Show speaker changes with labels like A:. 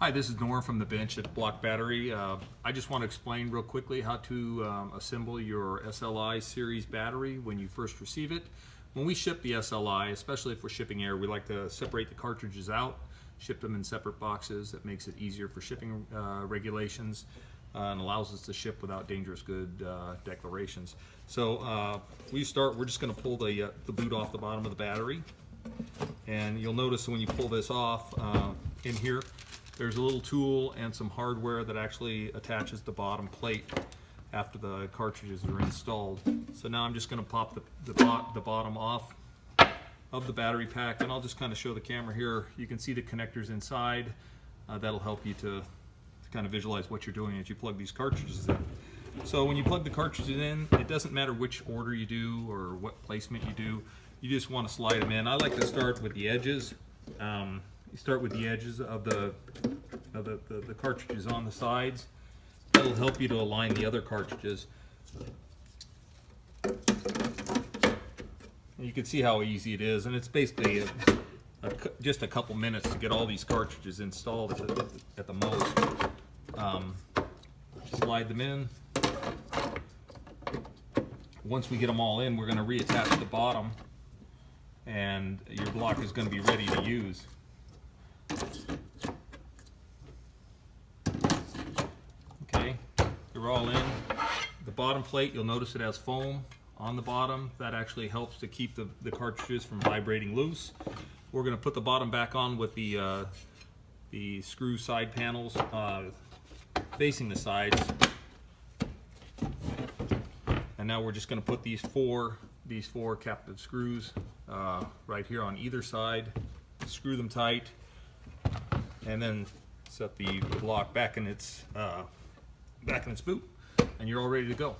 A: Hi, this is Norm from the bench at Block Battery. I just want to explain real quickly how to assemble your SLi series battery when you first receive it. When we ship the SLi, especially if we're shipping air, we like to separate the cartridges out, ship them in separate boxes. That makes it easier for shipping regulations and allows us to ship without dangerous good declarations. So we're just going to pull the boot off the bottom of the battery. And you'll notice when you pull this off, in here, there's a little tool and some hardware that actually attaches the bottom plate after the cartridges are installed. So now I'm just going to pop the bottom off of the battery pack, and I'll just kind of show the camera here. You can see the connectors inside. That'll help you to kind of visualize what you're doing as you plug these cartridges in. So when you plug the cartridges in, it doesn't matter which order you do or what placement you do. You just want to slide them in. I like to start with the edges. You start with the edges of the cartridges on the sides. That'll help you to align the other cartridges. And you can see how easy it is, and it's basically just a couple minutes to get all these cartridges installed at the most. Slide them in. Once we get them all in, we're going to reattach the bottom, and your block is going to be ready to use. Okay, they're all in. The bottom plate, you'll notice it has foam on the bottom. That actually helps to keep the cartridges from vibrating loose. We're going to put the bottom back on with the screw side panels facing the sides. And now we're just going to put these four captive screws right here on either side. Screw them tight, and then set the block back in its boot, and you're all ready to go.